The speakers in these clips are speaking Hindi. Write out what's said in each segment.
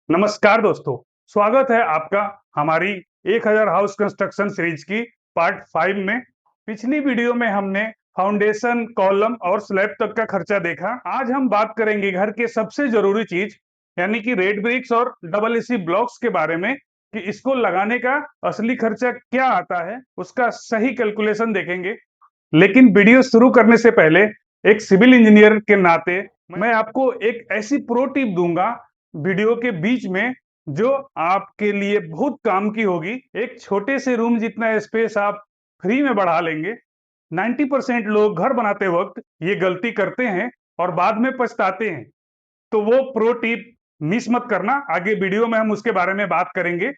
नमस्कार दोस्तों, स्वागत है आपका हमारी 1000 हाउस कंस्ट्रक्शन सीरीज की पार्ट 5 में। पिछली वीडियो में हमने फाउंडेशन, कॉलम और स्लैब तक का खर्चा देखा। आज हम बात करेंगे घर के सबसे जरूरी चीज यानी कि रेड ब्रिक्स और डबल एसी ब्लॉक्स के बारे में कि इसको लगाने का असली खर्चा क्या आता है, उसका सही कैलकुलेशन देखेंगे। लेकिन वीडियो शुरू करने से पहले एक सिविल इंजीनियर के नाते मैं आपको एक ऐसी प्रो टिप दूंगा वीडियो के बीच में जो आपके लिए बहुत काम की होगी। एक छोटे से रूम जितना स्पेस आप फ्री में बढ़ा लेंगे। 90% लोग घर बनाते वक्त ये गलती करते हैं और बाद में पछताते हैं। तो वो प्रो टिप मिस मत करना, आगे वीडियो में हम उसके बारे में बात करेंगे।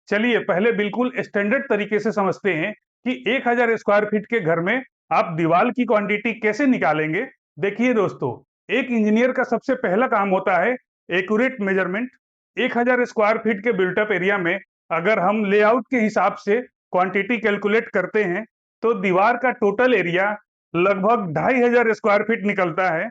चलिए पहले बिल्कुल स्टैंडर्ड तरीके से समझते हैं कि 1000 स्क्वायर फीट के घर में आप दीवार की क्वांटिटी कैसे निकालेंगे। देखिए दोस्तों, एक इंजीनियर का सबसे पहला काम होता है एक्यूरेट मेजरमेंट। 1000 स्क्वायर फीट के बिल्टअप एरिया में अगर हम लेआउट के हिसाब से क्वांटिटी कैलकुलेट करते हैं तो दीवार का टोटल एरिया लगभग 2500 स्क्वायर फीट निकलता है।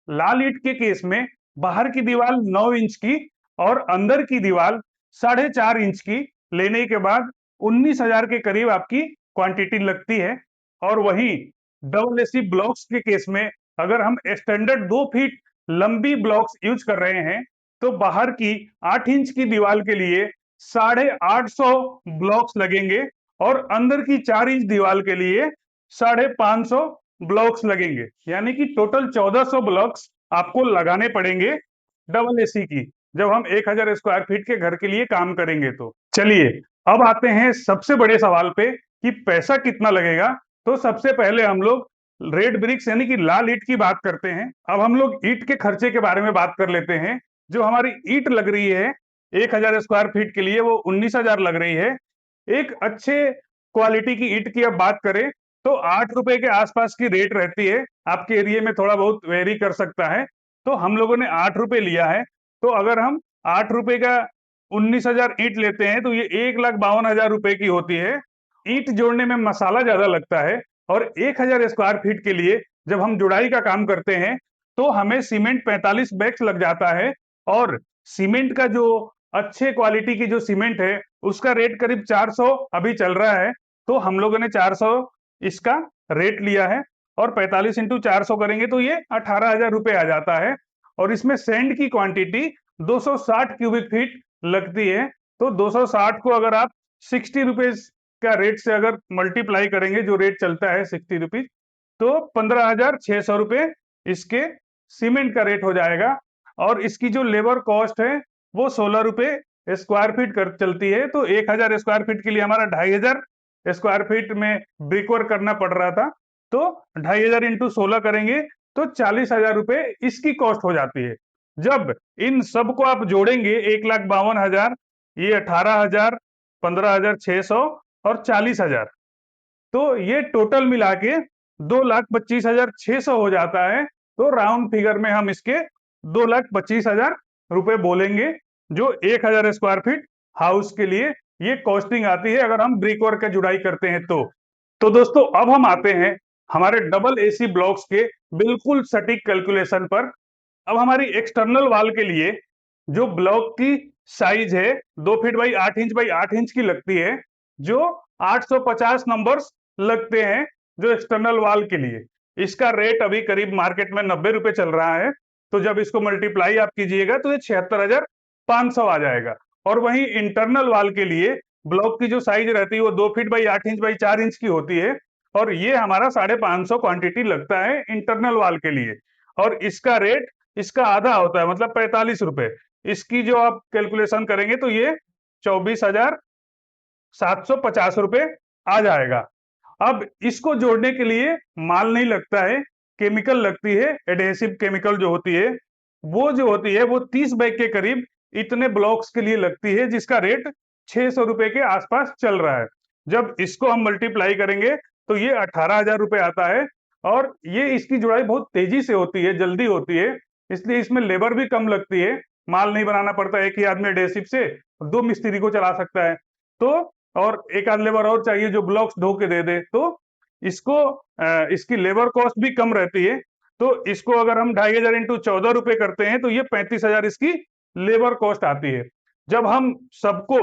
लाल ईंट के केस में बाहर की दीवार 9 इंच की और अंदर की दीवार 4.5 इंच की लेने के बाद 19,000 के करीब आपकी क्वांटिटी लगती है। और वहीं डबल एसी ब्लॉक्स के केस में अगर हम स्टैंडर्ड 2 फीट लंबी ब्लॉक्स यूज कर रहे हैं तो बाहर की 8 इंच की दीवार के लिए 850 ब्लॉक्स लगेंगे और अंदर की 4 इंच दीवार के लिए 550 ब्लॉक्स लगेंगे, यानी कि टोटल 1400 ब्लॉक्स आपको लगाने पड़ेंगे डबल एसी की, जब हम 1000 स्क्वायर फीट के घर के लिए काम करेंगे। तो चलिए अब आते हैं सबसे बड़े सवाल पे कि पैसा कितना लगेगा। तो सबसे पहले हम लोग रेड ब्रिक्स यानी कि लाल ईंट की बात करते हैं। अब हम लोग ईंट के खर्चे के बारे में बात कर लेते हैं। जो हमारी ईंट लग रही है 1000 स्क्वायर फीट के लिए वो 19,000 लग रही है। एक अच्छे क्वालिटी की ईंट की अब बात करें तो 8 रुपए के आसपास की रेट रहती है। आपके एरिया में थोड़ा बहुत वेरी कर सकता है। तो हम लोगों ने 8 रुपए लिया है। तो अगर हम 8 रुपए का 19,000 ईंट लेते हैं तो ये 1,52,000 रुपए की होती है। ईंट जोड़ने में मसाला ज्यादा लगता है और 1000 स्क्वायर फीट के लिए जब हम जुड़ाई का काम करते हैं तो हमें सीमेंट 45 बैग्स लग जाता है। और सीमेंट का जो अच्छे क्वालिटी की जो सीमेंट है उसका रेट करीब 400 अभी चल रहा है। तो हम लोगों ने 400 इसका रेट लिया है और 45 इंटू 400 करेंगे तो ये 18,000 रुपए आ जाता है। और इसमें सैंड की क्वांटिटी 260 क्यूबिक फीट लगती है। तो 260 को अगर आप 60 रुपीज का रेट से अगर मल्टीप्लाई करेंगे, जो रेट चलता है 60 रुपीज, तो 15,600 रुपए इसके सीमेंट का रेट हो जाएगा। और इसकी जो लेबर कॉस्ट है वो 16 रुपए स्क्वायर फीट कर चलती है। तो 1000 स्क्वायर फीट के लिए हमारा 2,500 स्क्वायर फीट में ब्रिक वर्क करना पड़ रहा था। तो 2,500 इंटू 16 करेंगे तो 40,000 रुपए इसकी कॉस्ट हो जाती है। जब इन सबको आप जोड़ेंगे 1,52,000, ये 18,000, 15,600 और 40,000, तो ये टोटल मिला के 2,25,600 हो जाता है। तो राउंड फिगर में हम इसके 2,25,000 रुपए बोलेंगे, जो 1,000 स्क्वायर फीट हाउस के लिए ये कॉस्टिंग आती है अगर हम ब्रिक वर्क का जुड़ाई करते हैं। तो दोस्तों अब हम आते हैं हमारे डबल एसी ब्लॉक्स के बिल्कुल सटीक कैलकुलेशन पर। अब हमारी एक्सटर्नल वॉल के लिए जो ब्लॉक की साइज है 2 feet by 8 inch by 8 inch की लगती है, जो 850 नंबर्स लगते हैं जो एक्सटर्नल वॉल के लिए। इसका रेट अभी करीब मार्केट में 90 रुपए चल रहा है। तो जब इसको मल्टीप्लाई आप कीजिएगा तो ये 76,500 आ जाएगा। और वहीं इंटरनल वॉल के लिए ब्लॉक की जो साइज रहती है वो 2 feet by 8 inch by 4 inch की होती है और ये हमारा 550 क्वांटिटी लगता है इंटरनल वॉल के लिए। और इसका रेट इसका आधा होता है, मतलब 45 रुपए। इसकी जो आप कैलकुलेशन करेंगे तो ये 24,750 रुपए आ जाएगा। अब इसको जोड़ने के लिए माल नहीं लगता है, केमिकल लगती है, एडहेसिव केमिकल जो होती है वो 30 बैग के करीब इतने ब्लॉक्स के लिए लगती है, जिसका रेट 600 रुपए के आसपास चल रहा है। जब इसको हम मल्टीप्लाई करेंगे तो ये 18,000 रुपए आता है। और ये इसकी जुड़ाई बहुत तेजी से होती है, जल्दी होती है, इसलिए इसमें लेबर भी कम लगती है। माल नहीं बनाना पड़ता, एक ही आदमी एडहेसिव से 2 मिस्त्री को चला सकता है। तो और एक आध लेबर और चाहिए जो ब्लॉक्स ढो के दे दे, तो इसको इसकी लेबर कॉस्ट भी कम रहती है। तो इसको अगर हम 2,500 इंटू 14 रुपए करते हैं तो ये 35,000 इसकी लेबर कॉस्ट आती है। जब हम सबको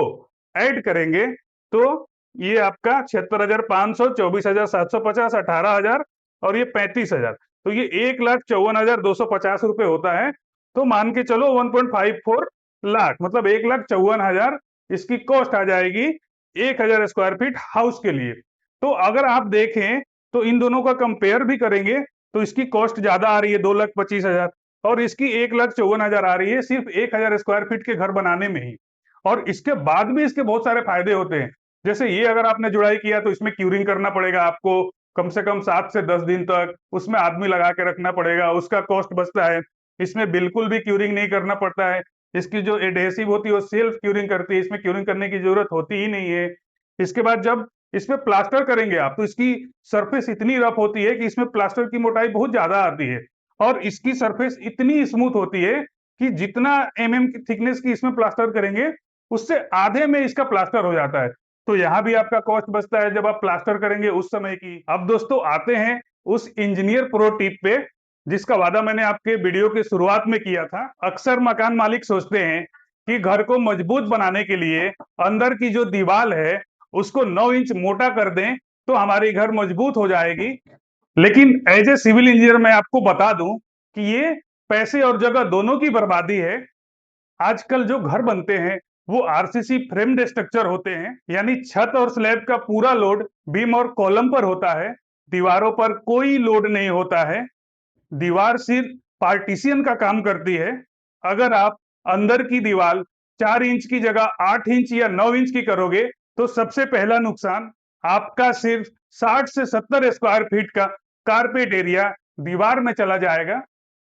ऐड करेंगे तो ये आपका 76,500, 24,750, 18,000 और ये 35,000, तो ये 1,54,250 रुपए होता है। तो मान के चलो 1.54 लाख, मतलब 1,54,000 इसकी कॉस्ट आ जाएगी 1,000 स्क्वायर फीट हाउस के लिए। तो अगर आप देखें तो इन दोनों का कंपेयर भी करेंगे तो इसकी कॉस्ट ज्यादा आ रही है 2,25,000, और इसकी 1,54,000 आ रही है सिर्फ 1,000 स्क्वायर फीट के घर बनाने में ही। और इसके बाद भी इसके बहुत सारे फायदे होते हैं। जैसे ये अगर आपने जुड़ाई किया तो इसमें क्यूरिंग करना पड़ेगा आपको कम से कम 7 से 10 दिन तक, उसमें आदमी लगा के रखना पड़ेगा, उसका कॉस्ट बचता है। इसमें बिल्कुल भी क्यूरिंग नहीं करना पड़ता है। इसकी जो एडहेसिव होती है वो सेल्फ क्यूरिंग करती है, इसमें क्यूरिंग करने की जरूरत होती ही नहीं है। इसके बाद जब इसमें प्लास्टर करेंगे आप तो इसकी सरफेस इतनी रफ होती है कि इसमें प्लास्टर की मोटाई बहुत ज्यादा आती है, और इसकी सरफेस इतनी स्मूथ होती है कि जितना की थिकनेस की इसमें प्लास्टर करेंगे उससे आधे में इसका प्लास्टर हो जाता है। तो यहाँ भी आपका कॉस्ट बचता है जब आप प्लास्टर करेंगे उस समय की। अब दोस्तों आते हैं उस इंजीनियर प्रो टिप पे जिसका वादा मैंने आपके वीडियो की शुरुआत में किया था। अक्सर मकान मालिक सोचते हैं कि घर को मजबूत बनाने के लिए अंदर की जो दीवार है उसको 9 इंच मोटा कर दें तो हमारी घर मजबूत हो जाएगी। लेकिन एज ए सिविल इंजीनियर मैं आपको बता दूं कि ये पैसे और जगह दोनों की बर्बादी है। आजकल जो घर बनते हैं वो आरसीसी फ्रेम्ड स्ट्रक्चर होते हैं, यानी छत और स्लैब का पूरा लोड बीम और कॉलम पर होता है, दीवारों पर कोई लोड नहीं होता है। दीवार सिर्फ पार्टीशियन का काम करती है। अगर आप अंदर की दीवार 4 इंच की जगह 8 इंच या 9 इंच की करोगे तो सबसे पहला नुकसान आपका सिर्फ 60 से 70 स्क्वायर फीट का कारपेट एरिया दीवार में चला जाएगा।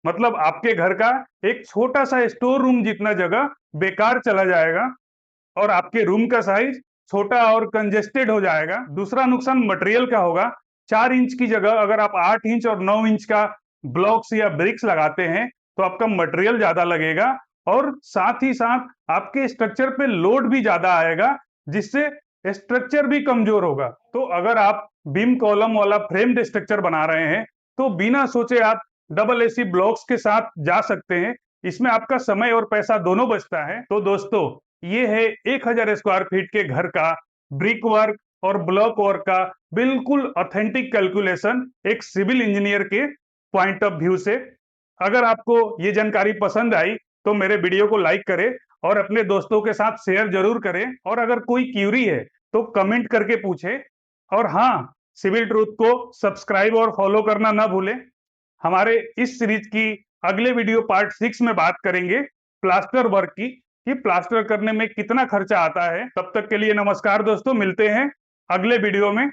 मतलब आपके घर का एक छोटा सा स्टोर रूम जितना जगह बेकार चला जाएगा, और आपके रूम का साइज छोटा और कंजेस्टेड हो जाएगा। दूसरा नुकसान मटेरियल का होगा। 4 इंच की जगह अगर आप 8 इंच और 9 इंच का ब्लॉक्स या ब्रिक्स लगाते हैं तो आपका मटेरियल ज्यादा लगेगा, और साथ ही साथ आपके स्ट्रक्चर पे लोड भी ज्यादा आएगा जिससे स्ट्रक्चर भी कमजोर होगा। तो अगर आप बीम कॉलम वाला फ्रेम्ड स्ट्रक्चर बना रहे हैं तो बिना सोचे आप डबल एसी ब्लॉक्स के साथ जा सकते हैं। इसमें आपका समय और पैसा दोनों बचता है। तो दोस्तों ये है 1,000 स्क्वायर फीट के घर का ब्रिक वर्क और ब्लॉक वर्क का बिल्कुल ऑथेंटिक कैलकुलेशन एक सिविल इंजीनियर के पॉइंट ऑफ व्यू से। अगर आपको ये जानकारी पसंद आई तो मेरे वीडियो को लाइक करें और अपने दोस्तों के साथ शेयर जरूर करें, और अगर कोई क्यूरी है तो कमेंट करके पूछे। और हाँ, सिविल ट्रूथ को सब्सक्राइब और फॉलो करना ना भूलें। हमारे इस सीरीज की अगले वीडियो पार्ट 6 में बात करेंगे प्लास्टर वर्क की, कि प्लास्टर करने में कितना खर्चा आता है। तब तक के लिए नमस्कार दोस्तों, मिलते हैं अगले वीडियो में।